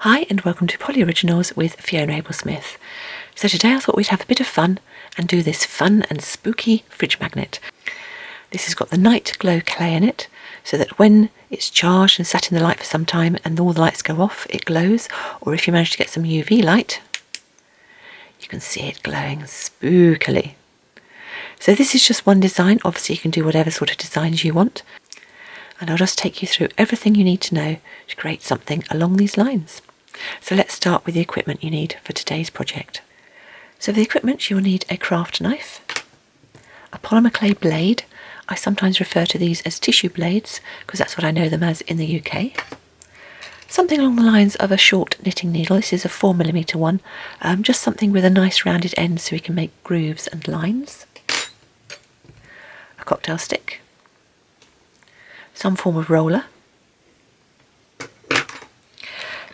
Hi and welcome to PolyOriginals with Fiona Abel-Smith. So today I thought we'd have a bit of fun and do this fun and spooky fridge magnet. This has got the night glow clay in it, so that when it's charged and sat in the light for some time and all the lights go off, it glows, or if you manage to get some UV light, you can see it glowing spookily. So this is just one design. Obviously you can do whatever sort of designs you want, and I'll just take you through everything you need to know to create something along these lines. So let's start with the equipment you need for today's project. So for the equipment you'll need a craft knife, a polymer clay blade. I sometimes refer to these as tissue blades because that's what I know them as in the UK. Something along the lines of a short knitting needle. This is a 4mm one, just something with a nice rounded end so we can make grooves and lines. A cocktail stick, some form of roller.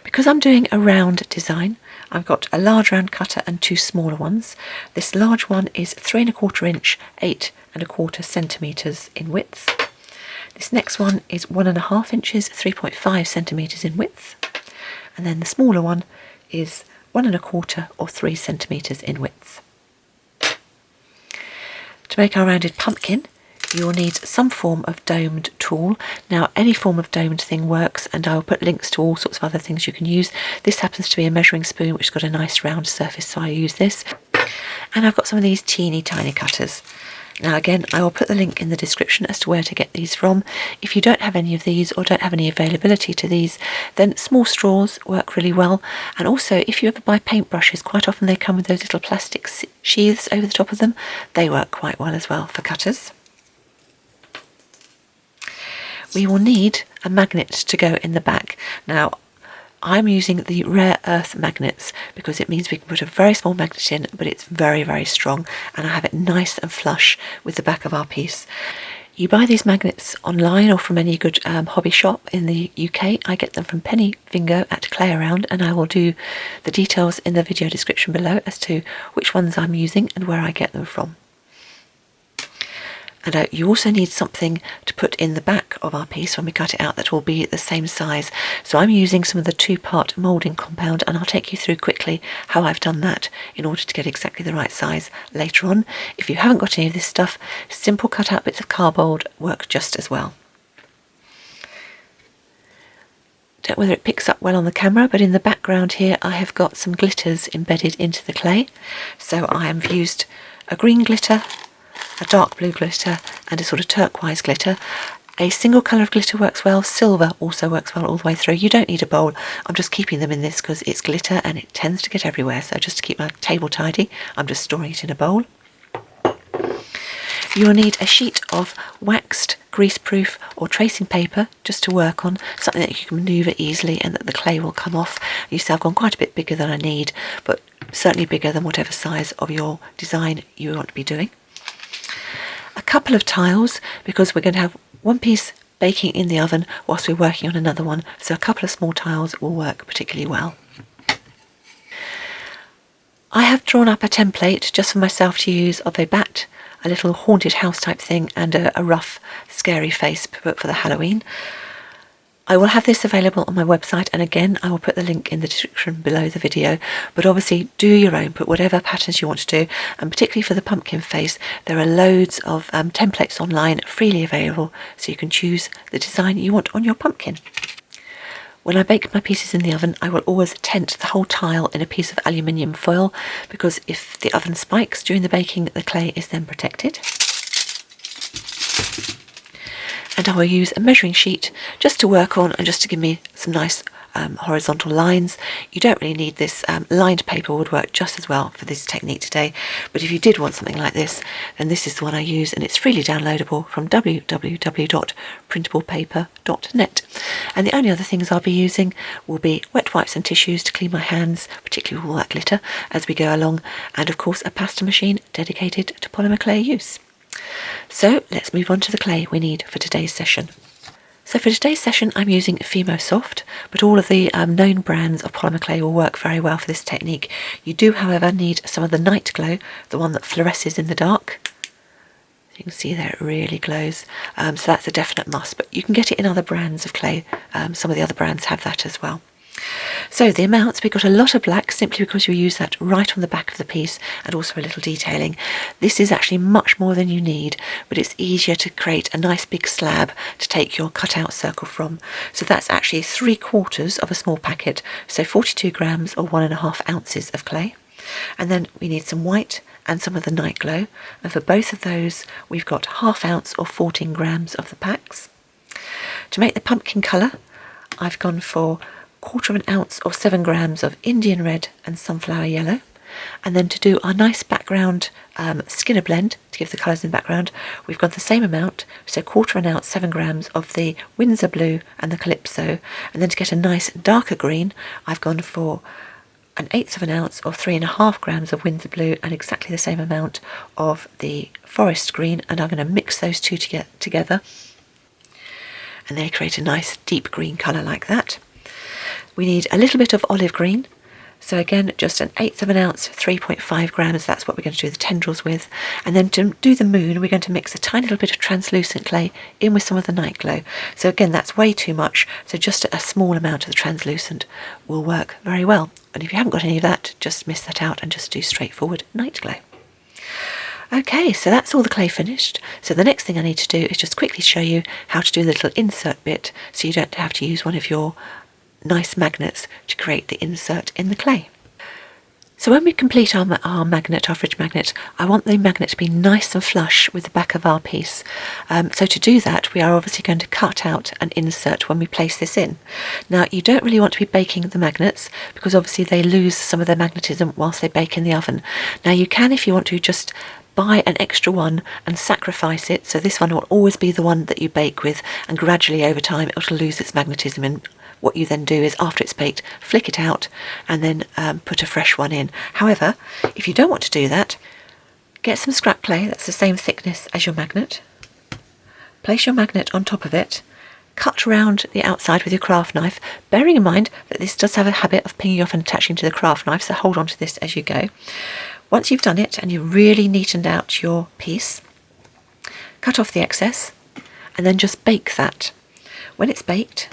Because I'm doing a round design, I've got a large round cutter and two smaller ones. This large one is 3¼ inch, 8¼ centimetres in width. This next one is 1½ inches, 3.5 centimetres in width. And then the smaller one is 1¼ or 3 centimetres in width. To make our rounded pumpkin, you'll need some form of domed tool. Now any form of domed thing works, and I'll put links to all sorts of other things you can use. This happens to be a measuring spoon which has got a nice round surface, so I use this. And I've got some of these teeny tiny cutters. Now again, I will put the link in the description as to where to get these from. If you don't have any of these or don't have any availability to these, then small straws work really well. And also if you ever buy paintbrushes, quite often they come with those little plastic sheaths over the top of them. They work quite well as well for cutters. We will need a magnet to go in the back. Now I'm using the rare earth magnets because it means we can put a very small magnet in, but it's very, very strong, and I have it nice and flush with the back of our piece. You buy these magnets online or from any good hobby shop in the UK. I get them from Penny Bingo at Clay Around, and I will do the details in the video description below as to which ones I'm using and where I get them from. And you also need something to put in the back of our piece when we cut it out that will be the same size. So I'm using some of the 2-part moulding compound, and I'll take you through quickly how I've done that in order to get exactly the right size later on. If you haven't got any of this stuff, simple cut out bits of cardboard work just as well. Don't know whether it picks up well on the camera, but in the background here I have got some glitters embedded into the clay. So I have used a green glitter, a dark blue glitter, and a sort of turquoise glitter. A single colour of glitter works well. Silver also works well all the way through. You don't need a bowl. I'm just keeping them in this because it's glitter and it tends to get everywhere. So just to keep my table tidy, I'm just storing it in a bowl. You'll need a sheet of waxed, greaseproof or tracing paper just to work on, something that you can manoeuvre easily and that the clay will come off. You see I've gone quite a bit bigger than I need, but certainly bigger than whatever size of your design you want to be doing. A couple of tiles, because we're going to have one piece baking in the oven whilst we're working on another one, so a couple of small tiles will work particularly well. I have drawn up a template just for myself to use of a bat, a little haunted house type thing, and a rough scary face for the Halloween. I will have this available on my website, and again I will put the link in the description below the video, but obviously do your own, put whatever patterns you want to do, and particularly for the pumpkin face there are loads of templates online freely available, so you can choose the design you want on your pumpkin. When I bake my pieces in the oven, I will always tent the whole tile in a piece of aluminium foil, because if the oven spikes during the baking, the clay is then protected. And I will use a measuring sheet just to work on and just to give me some nice horizontal lines. You don't really need this. Lined paper would work just as well for this technique today, but if you did want something like this, then this is the one I use, and it's freely downloadable from www.printablepaper.net. And the only other things I'll be using will be wet wipes and tissues to clean my hands, particularly with all that glitter, as we go along, and of course a pasta machine dedicated to polymer clay use. So let's move on to the clay we need for today's session. So for today's session I'm using FIMO Soft, but all of the known brands of polymer clay will work very well for this technique. You do however need some of the Night Glow, the one that fluoresces in the dark. You can see there it really glows, so that's a definite must, but you can get it in other brands of clay. Some of the other brands have that as well. So the amounts, we've got a lot of black simply because you use that right on the back of the piece, and also a little detailing. This is actually much more than you need, but it's easier to create a nice big slab to take your cutout circle from. So that's actually 3/4 of a small packet, so 42 grams or 1.5 ounces of clay. And then we need some white and some of the night glow, and for both of those we've got 1/2 ounce or 14 grams of the packs. To make the pumpkin colour, I've gone for 1/4 ounce or 7 grams of Indian red and sunflower yellow. And then to do our nice background Skinner blend, to give the colours in the background, we've got the same amount, so 1/4 ounce, 7 grams of the Windsor blue and the Calypso. And then to get a nice darker green, I've gone for 1/8 ounce or 3.5 grams of Windsor blue and exactly the same amount of the forest green, and I'm going to mix those two together, and they create a nice deep green colour like that. We need a little bit of olive green, so again just 1/8 ounce, 3.5 grams, that's what we're going to do the tendrils with. And then to do the moon, we're going to mix a tiny little bit of translucent clay in with some of the night glow. So again, that's way too much, so just a small amount of the translucent will work very well. And if you haven't got any of that, just miss that out and just do straightforward night glow. Okay, so that's all the clay finished. So the next thing I need to do is just quickly show you how to do the little insert bit, so you don't have to use one of your nice magnets to create the insert in the clay. So when we complete our magnet, our fridge magnet, I want the magnet to be nice and flush with the back of our piece. So to do that, we are obviously going to cut out an insert when we place this in. Now, you don't really want to be baking the magnets, because obviously they lose some of their magnetism whilst they bake in the oven. Now you can, if you want to, just buy an extra one and sacrifice it, so this one will always be the one that you bake with, and gradually over time it will lose its magnetism. And what you then do is, after it's baked, flick it out and then put a fresh one in. However, if you don't want to do that, get some scrap clay that's the same thickness as your magnet, place your magnet on top of it, cut around the outside with your craft knife, bearing in mind that this does have a habit of pinging off and attaching to the craft knife, so hold on to this as you go. Once you've done it and you've really neatened out your piece, cut off the excess and then just bake that. When it's baked,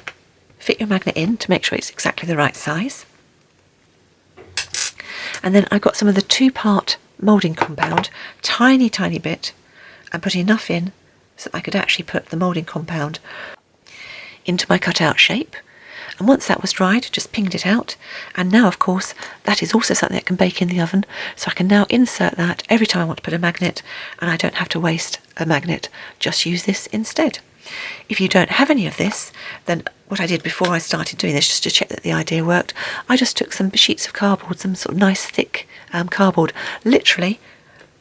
fit your magnet in to make sure it's exactly the right size. And then I got some of the 2-part moulding compound, tiny bit, and put enough in so that I could actually put the moulding compound into my cutout shape. And once that was dried, just pinged it out. And now, of course, that is also something that can bake in the oven. So I can now insert that every time I want to put a magnet, and I don't have to waste a magnet, just use this instead. If you don't have any of this, then what I did before I started doing this, just to check that the idea worked, I just took some sheets of cardboard, some sort of nice thick cardboard, literally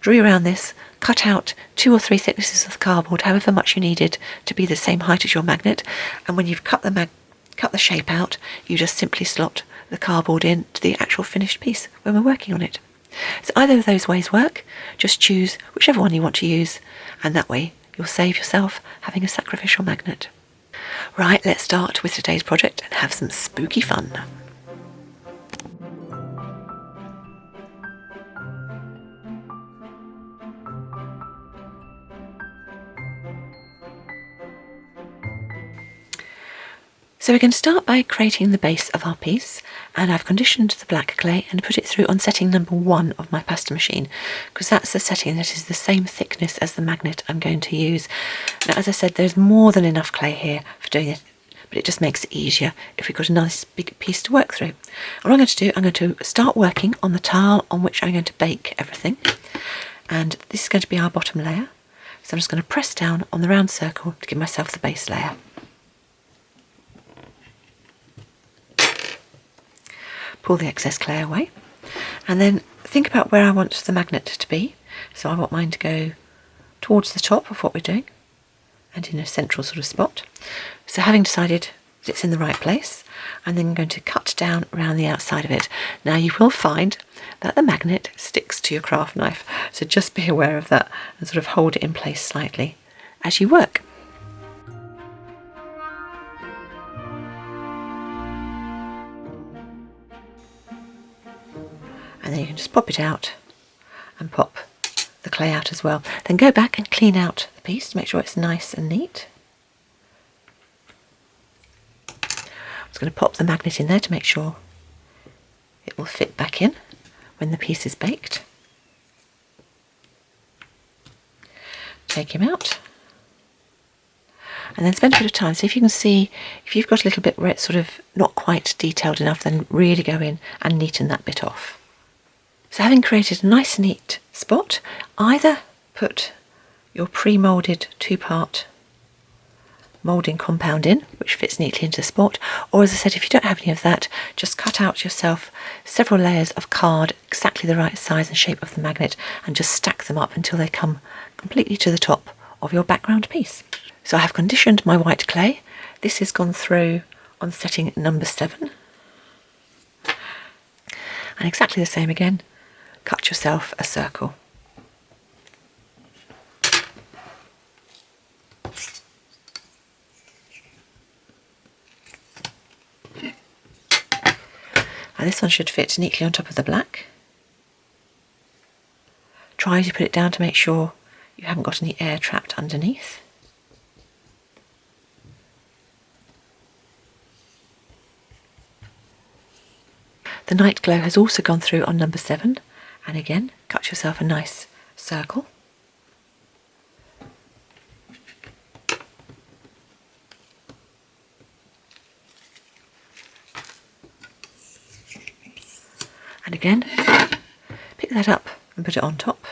drew around this, cut out 2 or 3 thicknesses of the cardboard, however much you needed to be the same height as your magnet. And when you've cut the shape out, you just simply slot the cardboard in to the actual finished piece when we're working on it. So either of those ways work, just choose whichever one you want to use, and that way you'll save yourself having a sacrificial magnet. Right, let's start with today's project and have some spooky fun. So we're going to start by creating the base of our piece, and I've conditioned the black clay and put it through on setting number 1 of my pasta machine, because that's the setting that is the same thickness as the magnet I'm going to use. Now, as I said, there's more than enough clay here for doing it, but it just makes it easier if we've got a nice big piece to work through. What I'm going to do, I'm going to start working on the tile on which I'm going to bake everything, and this is going to be our bottom layer. So I'm just going to press down on the round circle to give myself the base layer. Pull the excess clay away, and then think about where I want the magnet to be. So I want mine to go towards the top of what we're doing and in a central sort of spot. So having decided that it's in the right place, I'm then going to cut down around the outside of it. Now you will find that the magnet sticks to your craft knife, so just be aware of that and sort of hold it in place slightly as you work. And then you can just pop it out and pop the clay out as well. Then go back and clean out the piece to make sure it's nice and neat. I'm just going to pop the magnet in there to make sure it will fit back in when the piece is baked. Take him out and then spend a bit of time. So if you can see, if you've got a little bit where it's sort of not quite detailed enough, then really go in and neaten that bit off. So having created a nice neat spot, either put your pre-moulded 2-part moulding compound in, which fits neatly into the spot, or as I said, if you don't have any of that, just cut out yourself several layers of card exactly the right size and shape of the magnet and just stack them up until they come completely to the top of your background piece. So I have conditioned my white clay. This has gone through on setting number 7. And exactly the same again, cut yourself a circle. And this one should fit neatly on top of the black. Try to put it down to make sure you haven't got any air trapped underneath. The night glow has also gone through on number 7, and again cut yourself a nice circle. And again, pick that up and put it on top.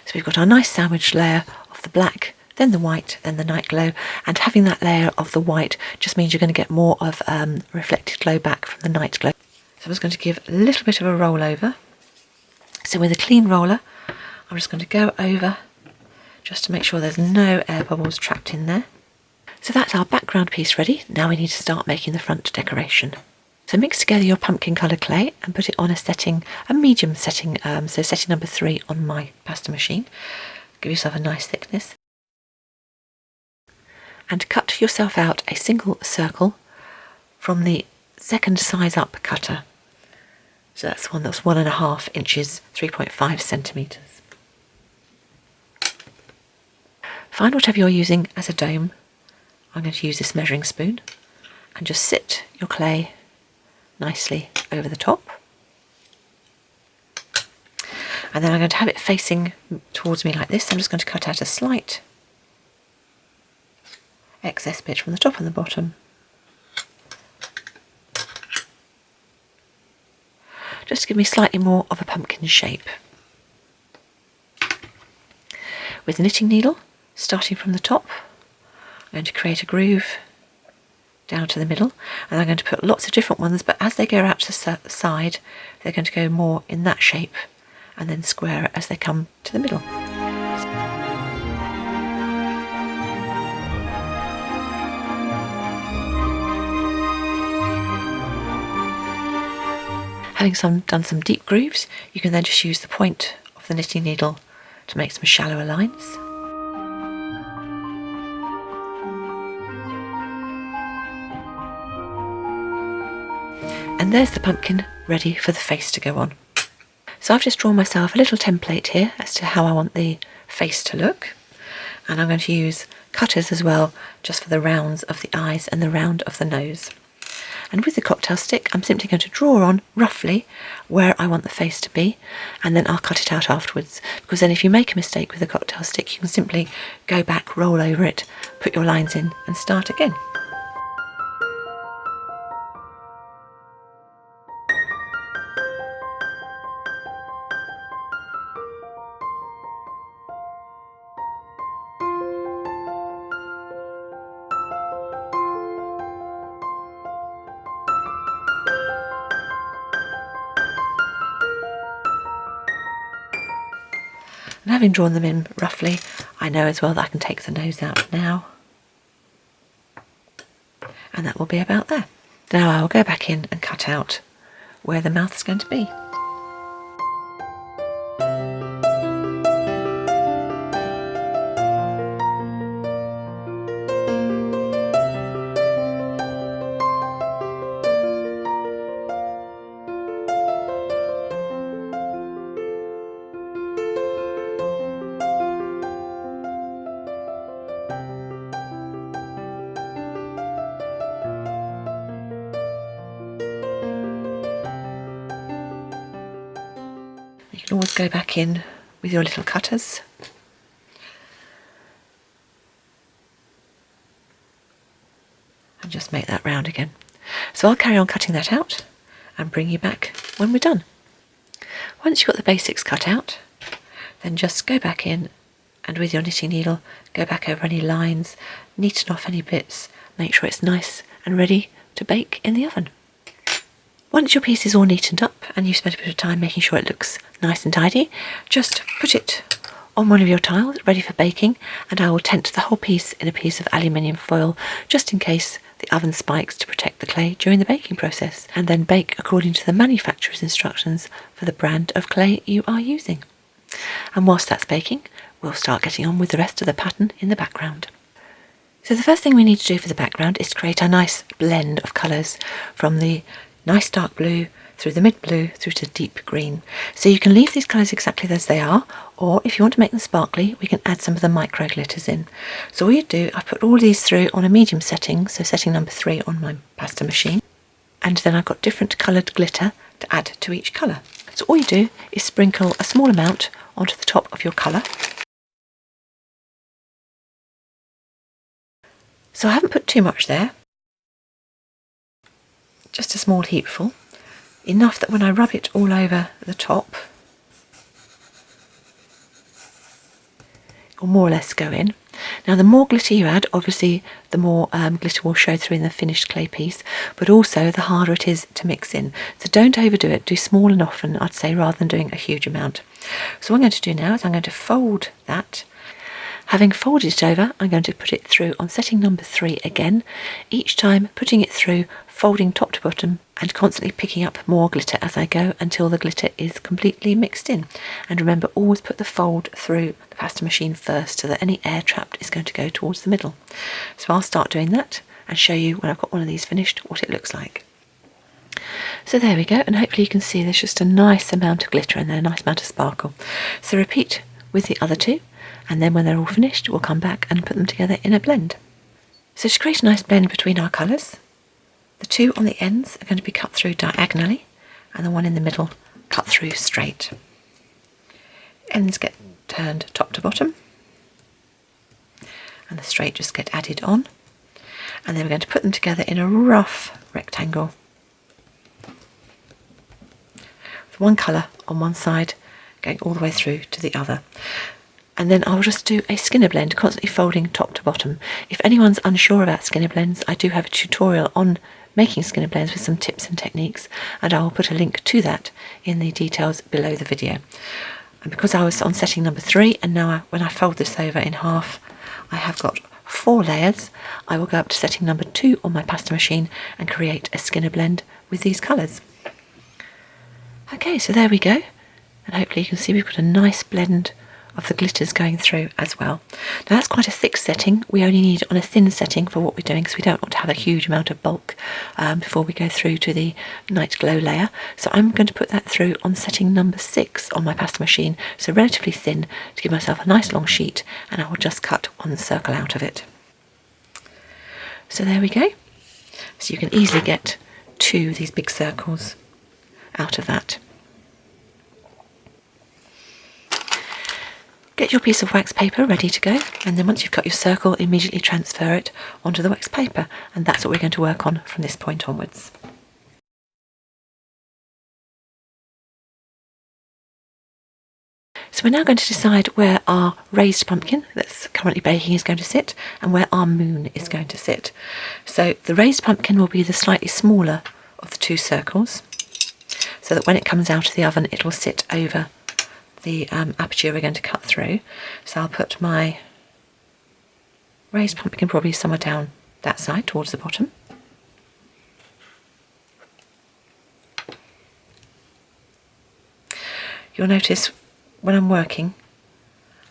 So we've got our nice sandwich layer of the black, then the white, then the night glow, and having that layer of the white just means you're going to get more of reflected glow back from the night glow. So I'm just going to give a little bit of a roll over. So with a clean roller, I'm just going to go over just to make sure there's no air bubbles trapped in there. So that's our background piece ready. Now we need to start making the front decoration. So mix together your pumpkin coloured clay and put it on a medium setting, so setting number 3 on my pasta machine. Give yourself a nice thickness. And cut yourself out a single circle from the second size up cutter. So that's one that's 1.5 inches, 3.5 centimetres. Find whatever you're using as a dome. I'm going to use this measuring spoon and just sit your clay nicely over the top. And then I'm going to have it facing towards me like this. I'm just going to cut out a slight excess bit from the top and the bottom. Just to give me slightly more of a pumpkin shape. With the knitting needle, starting from the top, I'm going to create a groove down to the middle, and I'm going to put lots of different ones, but as they go out to the side, they're going to go more in that shape and then square as they come to the middle. Having done some deep grooves, you can then just use the point of the knitting needle to make some shallower lines. And there's the pumpkin ready for the face to go on. So I've just drawn myself a little template here as to how I want the face to look. And I'm going to use cutters as well, just for the rounds of the eyes and the round of the nose. And with the cocktail stick, I'm simply going to draw on roughly where I want the face to be, and then I'll cut it out afterwards. Because then if you make a mistake with the cocktail stick, you can simply go back, roll over it, put your lines in and start again. And having drawn them in roughly, I know as well that I can take the nose out now. And that will be about there. Now I will go back in and cut out where the mouth is going to be. you can always go back in with your little cutters. And just make that round again. So I'll carry on cutting that out and bring you back when we're done. Once you've got the basics cut out, then just go back in and with your knitting needle, go back over any lines, neaten off any bits, make sure it's nice and ready to bake in the oven. Once your piece is all neatened up and you've spent a bit of time making sure it looks nice and tidy, just put it on one of your tiles ready for baking, and I will tent the whole piece in a piece of aluminium foil just in case the oven spikes to protect the clay during the baking process, and then bake according to the manufacturer's instructions for the brand of clay you are using. And whilst that's baking, we'll start getting on with the rest of the pattern in the background. So the first thing we need to do for the background is to create a nice blend of colours from the nice dark blue through the mid blue through to deep green. So you can leave these colours exactly as they are, or if you want to make them sparkly, we can add some of the micro glitters in. So all you do, I've put all these through on a medium setting, so setting number 3 on my pasta machine, and then I've got different coloured glitter to add to each colour. So all you do is sprinkle a small amount onto the top of your colour. So I haven't put too much there, just a small heapful, enough that when I rub it all over the top, it will more or less go in. Now the more glitter you add, obviously the more glitter will show through in the finished clay piece, but also the harder it is to mix in. So don't overdo it, do small and often, I'd say, rather than doing a huge amount. So what I'm going to do now is I'm going to fold that. Having folded it over, I'm going to put it through on setting number 3 again, each time putting it through, folding top to bottom and constantly picking up more glitter as I go until the glitter is completely mixed in. And remember, always put the fold through the pasta machine first so that any air trapped is going to go towards the middle. So I'll start doing that and show you when I've got one of these finished what it looks like. So there we go, and hopefully you can see there's just a nice amount of glitter in there, a nice amount of sparkle. So repeat with the other two, and then when they're all finished we'll come back and put them together in a blend. So to create a nice blend between our colours, the two on the ends are going to be cut through diagonally and the one in the middle cut through straight. Ends get turned top to bottom and the straight just get added on, and then we're going to put them together in a rough rectangle with one colour on one side going all the way through to the other. And then I'll just do a skinner blend, constantly folding top to bottom. If anyone's unsure about skinner blends, I do have a tutorial on making skinner blends with some tips and techniques, and I'll put a link to that in the details below the video. And because I was on setting number 3, and now when I fold this over in half, I have got 4 layers, I will go up to setting number 2 on my pasta machine and create a skinner blend with these colours. Okay, so there we go, and hopefully you can see we've got a nice blend of the glitters going through as well. Now that's quite a thick setting. We only need it on a thin setting for what we're doing because we don't want to have a huge amount of bulk before we go through to the night glow layer. So I'm going to put that through on setting number 6 on my pasta machine, so relatively thin to give myself a nice long sheet, and I will just cut one circle out of it. So there we go. So you can easily get 2 of these big circles out of that. Get your piece of wax paper ready to go, and then once you've cut your circle, immediately transfer it onto the wax paper, and that's what we're going to work on from this point onwards. So we're now going to decide where our raised pumpkin that's currently baking is going to sit and where our moon is going to sit. So the raised pumpkin will be the slightly smaller of the 2 circles, so that when it comes out of the oven it will sit over the aperture we're going to cut through. So I'll put my raised pumpkin probably somewhere down that side towards the bottom. You'll notice when I'm working,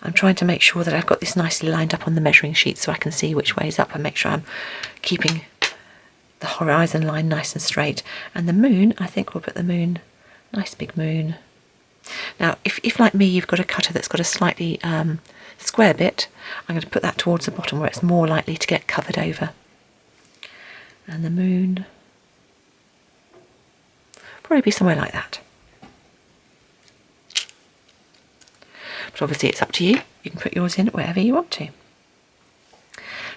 I'm trying to make sure that I've got this nicely lined up on the measuring sheet so I can see which way is up and make sure I'm keeping the horizon line nice and straight. And the moon, I think we'll put the moon, nice big moon. Now, if like me you've got a cutter that's got a slightly square bit, I'm going to put that towards the bottom where it's more likely to get covered over. And the moon, probably be somewhere like that. but obviously it's up to you. You can put yours in wherever you want to.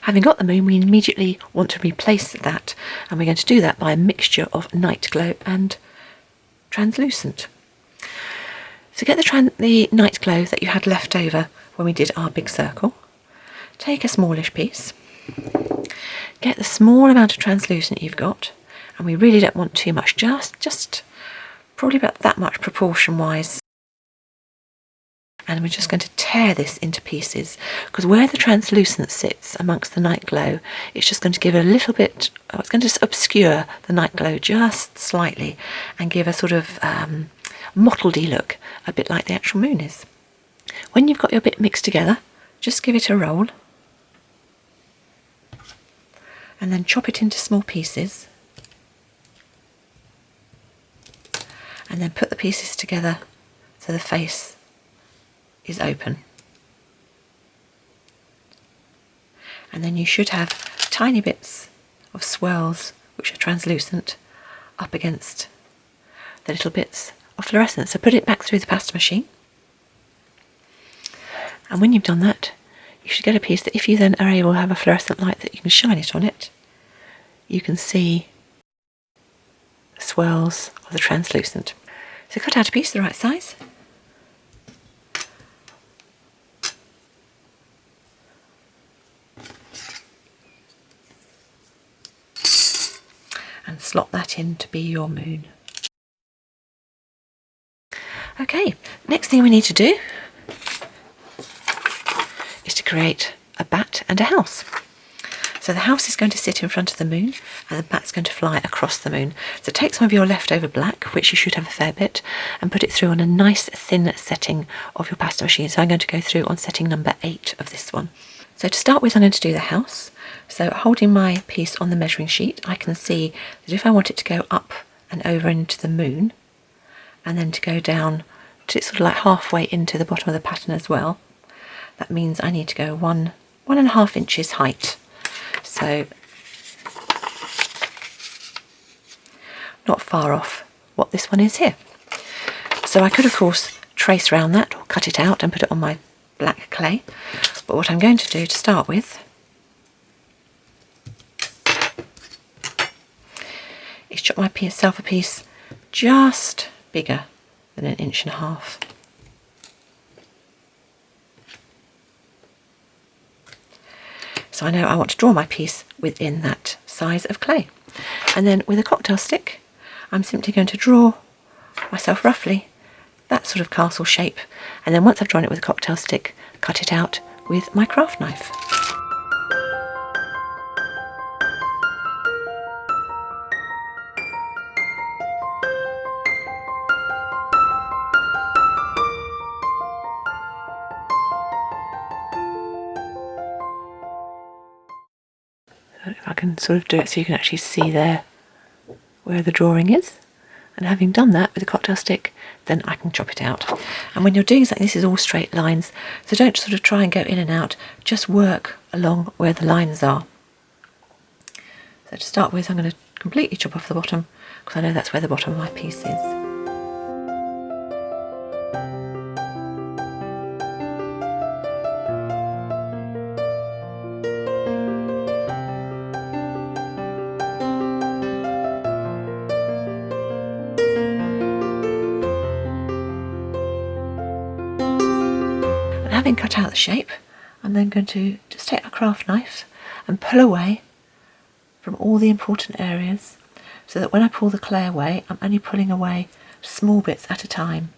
Having got the moon, we immediately want to replace that, and we're going to do that by a mixture of night glow and translucent. So get the night glow that you had left over when we did our big circle. Take a smallish piece, get the small amount of translucent you've got, and we really don't want too much, just probably about that much proportion wise. And we're just going to tear this into pieces, because where the translucent sits amongst the night glow, it's just going to give a little bit, it's going to just obscure the night glow just slightly and give a sort of mottledy look, a bit like the actual moon is. When you've got your bit mixed together, just give it a roll and then chop it into small pieces, and then put the pieces together so the face is open. And then you should have tiny bits of swirls which are translucent up against the little bits of fluorescence. So put it back through the pasta machine, and when you've done that, you should get a piece that if you then are able to have a fluorescent light that you can shine it on it, you can see the swirls of the translucent. So cut out a piece the right size, and slot that in to be your moon. Okay, next thing we need to do is to create a bat and a house. So the house is going to sit in front of the moon and the bat's going to fly across the moon. So take some of your leftover black, which you should have a fair bit, and put it through on a nice thin setting of your pasta machine. So I'm going to go through on setting number 8 of this one. So to start with, I'm going to do the house. So holding my piece on the measuring sheet, I can see that if I want it to go up and over into the moon, and then to go down to sort of like halfway into the bottom of the pattern as well, that means I need to go 1.5 inches height. So not far off what this one is here. So I could of course trace around that or cut it out and put it on my black clay, but what I'm going to do to start with is chop myself a piece just bigger than 1.5 inches. So I know I want to draw my piece within that size of clay. And then with a cocktail stick, I'm simply going to draw myself roughly that sort of castle shape. And then once I've drawn it with a cocktail stick, cut it out with my craft knife. If I can sort of do it so you can actually see there where the drawing is, and having done that with a cocktail stick, then I can chop it out. And when you're doing something, this is all straight lines, so don't sort of try and go in and out, just work along where the lines are. So to start with, I'm going to completely chop off the bottom, because I know that's where the bottom of my piece is. Having cut out the shape, I'm then going to just take my craft knife and pull away from all the important areas, so that when I pull the clay away, I'm only pulling away small bits at a time.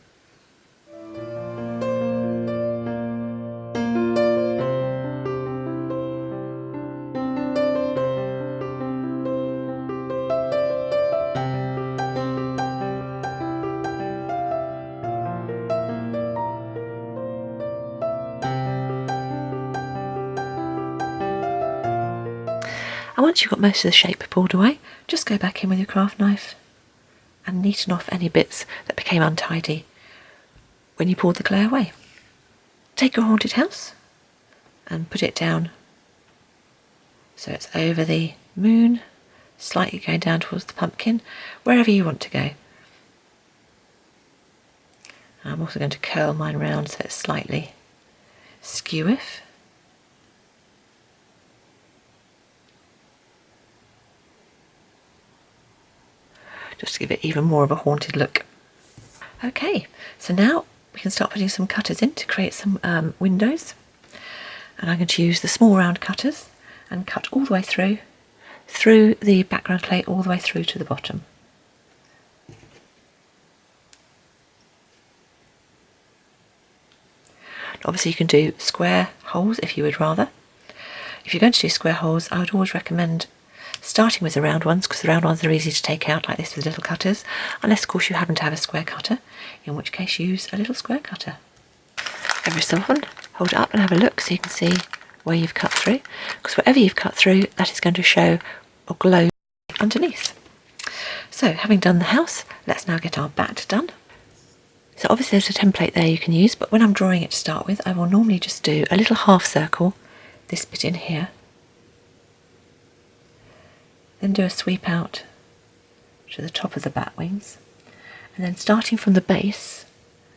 And once you've got most of the shape pulled away, just go back in with your craft knife and neaten off any bits that became untidy when you pulled the clay away. Take your haunted house and put it down so it's over the moon, slightly going down towards the pumpkin, wherever you want to go. I'm also going to curl mine round so it's slightly skew-iff. Just to give it even more of a haunted look. Okay, so now we can start putting some cutters in to create some windows. And I'm going to use the small round cutters and cut all the way through the background clay, all the way through to the bottom. Obviously you can do square holes if you would rather. If you're going to do square holes, I would always recommend starting with the round ones, because the round ones are easy to take out like this with little cutters, unless of course you happen to have a square cutter, in which case use a little square cutter. Every so often hold it up and have a look so you can see where you've cut through, because whatever you've cut through, that is going to show or glow underneath. So having done the house, let's now get our bat done. So obviously there's a template there you can use, but when I'm drawing it to start with, I will normally just do a little half circle, this bit in here, then do a sweep out to the top of the bat wings, and then starting from the base,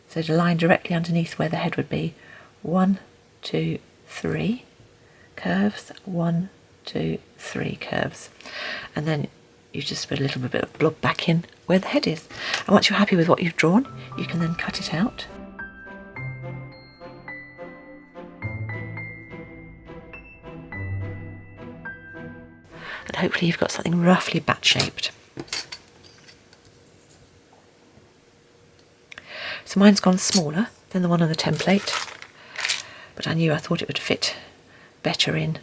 so the line directly underneath where the head would be, 1, 2, 3 curves, 1, 2, 3 curves, and then you just put a little bit of blob back in where the head is. And once you're happy with what you've drawn, you can then cut it out. And hopefully you've got something roughly bat shaped. So mine's gone smaller than the one on the template, but I thought it would fit better in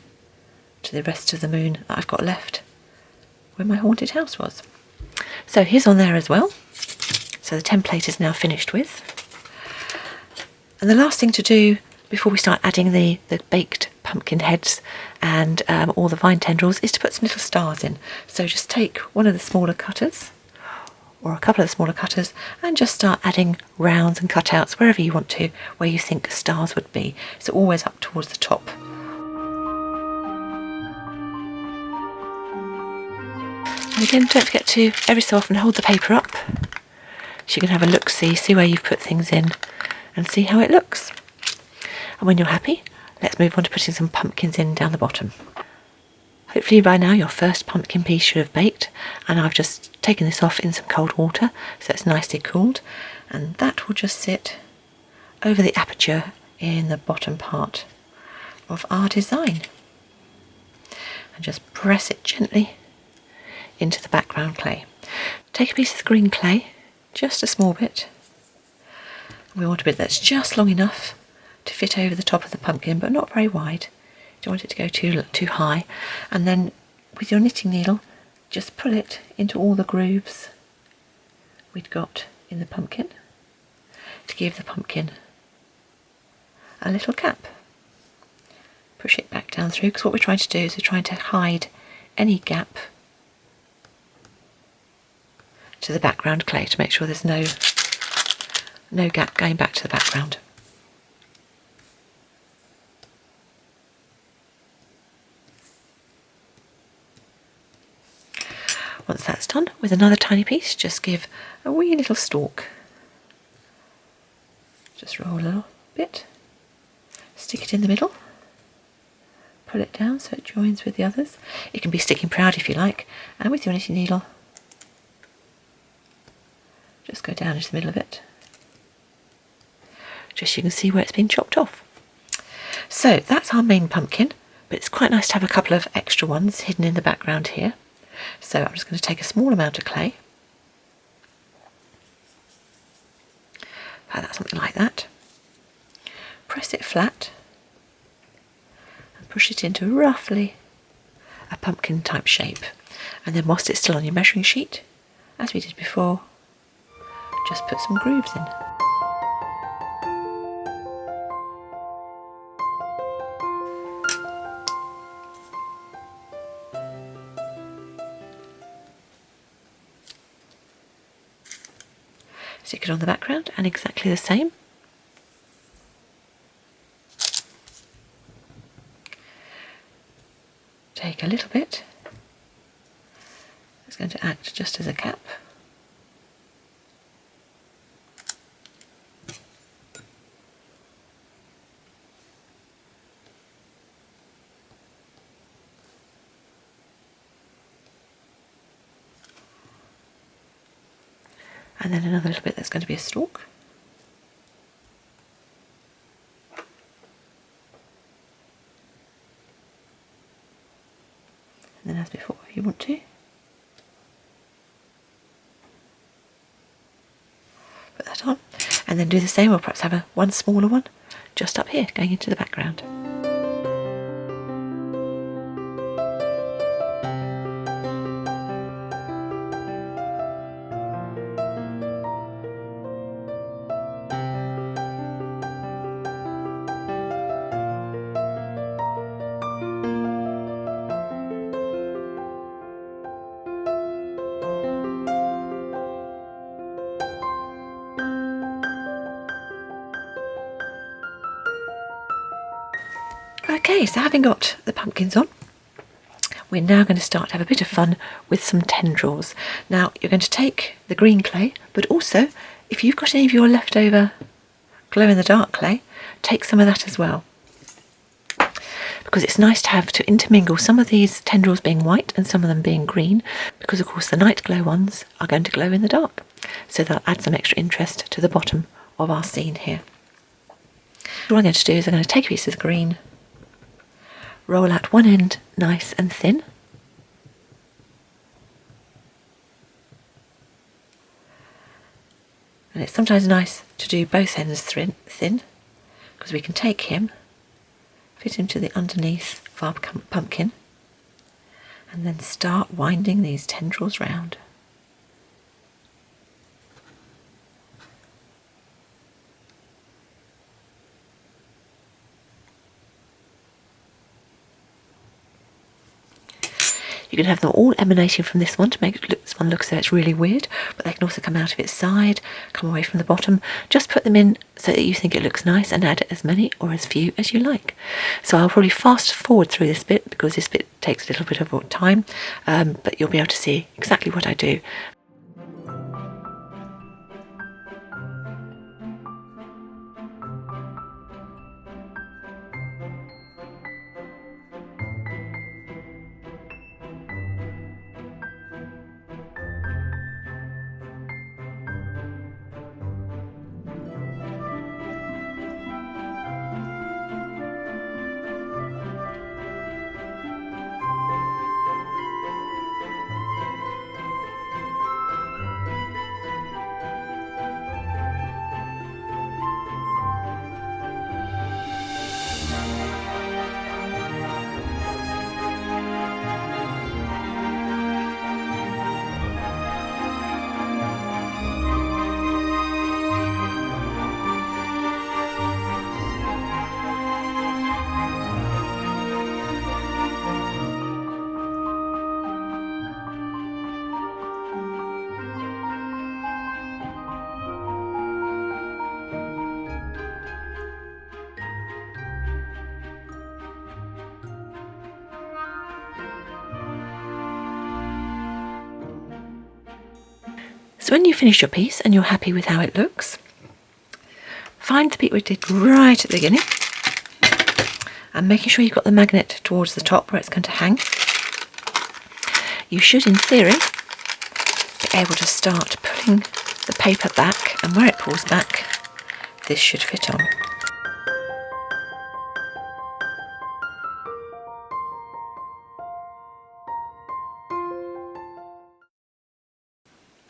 to the rest of the moon that I've got left where my haunted house was. So here's on there as well. So the template is now finished with. And the last thing to do before we start adding the baked pumpkin heads and all the vine tendrils is to put some little stars in. So just take one of the smaller cutters, or a couple of the smaller cutters, and just start adding rounds and cutouts wherever you want to, where you think stars would be. So always up towards the top. And again, don't forget to every so often hold the paper up so you can have a look, see where you've put things in and see how it looks. And when you're happy, let's move on to putting some pumpkins in down the bottom. Hopefully by now your first pumpkin piece should have baked, and I've just taken this off in some cold water so it's nicely cooled, and that will just sit over the aperture in the bottom part of our design. And just press it gently into the background clay. Take a piece of green clay, just a small bit. We want a bit that's just long enough to fit over the top of the pumpkin, but not very wide. You don't want it to go too high. And then with your knitting needle, just pull it into all the grooves we'd got in the pumpkin to give the pumpkin a little cap. Push it back down through, because what we're trying to do is we're trying to hide any gap to the background clay to make sure there's no gap going back to the background. Once that's done, with another tiny piece, just give a wee little stalk. Just roll a little bit, stick it in the middle, pull it down so it joins with the others. It can be sticking proud if you like, and with your knitting needle, just go down into the middle of it, just so you can see where it's been chopped off. So that's our main pumpkin, but it's quite nice to have a couple of extra ones hidden in the background here. So I'm just going to take a small amount of clay, about something like that, press it flat and push it into roughly a pumpkin type shape, and then whilst it's still on your measuring sheet, as we did before, just put some grooves in. Stick it on the background, and exactly the same. Take a little bit. It's going to act just as a cap. and then another little bit that's going to be a stalk. And then as before, if you want to, put that on, and then do the same, or perhaps have one smaller one just up here going into the background. Okay, so having got the pumpkins on, we're now going to start to have a bit of fun with some tendrils. Now, you're going to take the green clay, but also, if you've got any of your leftover glow-in-the-dark clay, take some of that as well. Because it's nice to have to intermingle some of these tendrils being white and some of them being green, because of course the night glow ones are going to glow in the dark. So they'll add some extra interest to the bottom of our scene here. What I'm going to do is I'm going to take a piece of green, roll out one end nice and thin, and it's sometimes nice to do both ends thin, because we can take him, fit him to the underneath of our pumpkin, and then start winding these tendrils round. You can have them all emanating from this one to make this one look so it's really weird, but they can also come out of its side, come away from the bottom. Just put them in so that you think it looks nice and add as many or as few as you like. So I'll probably fast forward through this bit because this bit takes a little bit of time, but you'll be able to see exactly what I do. So when you finish your piece and you're happy with how it looks, find the bit we did right at the beginning and making sure you've got the magnet towards the top where it's going to hang. You should, in theory, be able to start pulling the paper back, and where it pulls back, this should fit on.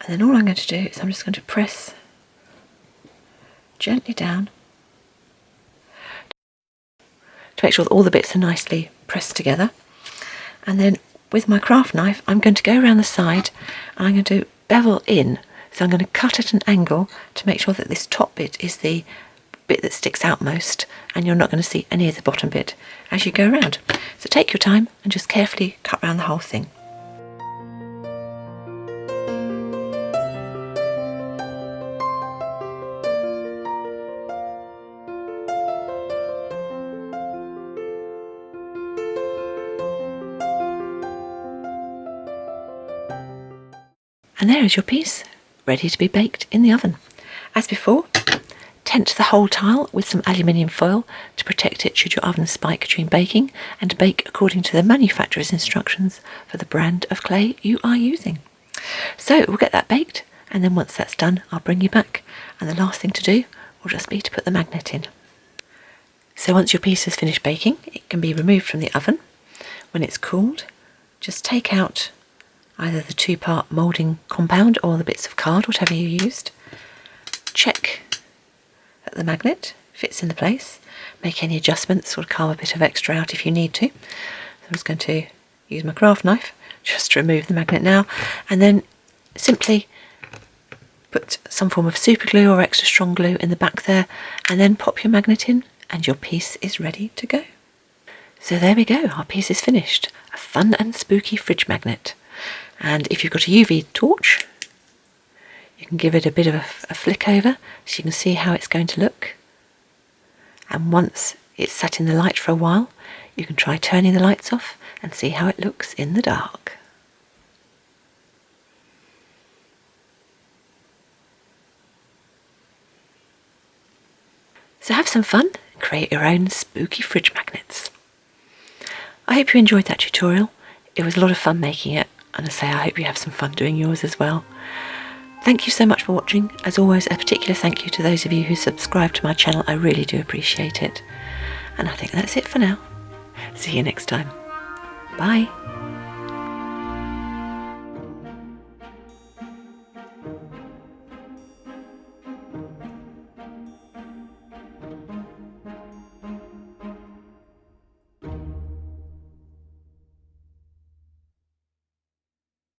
And then all I'm going to do is I'm just going to press gently down to make sure that all the bits are nicely pressed together. And then with my craft knife, I'm going to go around the side and I'm going to bevel in. So I'm going to cut at an angle to make sure that this top bit is the bit that sticks out most, and you're not going to see any of the bottom bit as you go around. So take your time and just carefully cut around the whole thing. And there is your piece, ready to be baked in the oven. As before, tent the whole tile with some aluminium foil to protect it should your oven spike during baking, and bake according to the manufacturer's instructions for the brand of clay you are using. So we'll get that baked and then once that's done I'll bring you back, and the last thing to do will just be to put the magnet in. So once your piece has finished baking, it can be removed from the oven. When it's cooled, just take out either the 2-part moulding compound or the bits of card, whatever you used. Check that the magnet fits into place. Make any adjustments or carve a bit of extra out if you need to. So I'm just going to use my craft knife just to remove the magnet now, and then simply put some form of super glue or extra strong glue in the back there, and then pop your magnet in and your piece is ready to go. So there we go, our piece is finished. A fun and spooky fridge magnet. And if you've got a UV torch, you can give it a bit of a flick over so you can see how it's going to look. And once it's sat in the light for a while, you can try turning the lights off and see how it looks in the dark. So have some fun and create your own spooky fridge magnets. I hope you enjoyed that tutorial. It was a lot of fun making it, and I hope you have some fun doing yours as well. Thank you so much for watching. As always, a particular thank you to those of you who subscribe to my channel. I really do appreciate it. And I think that's it for now. See you next time. Bye.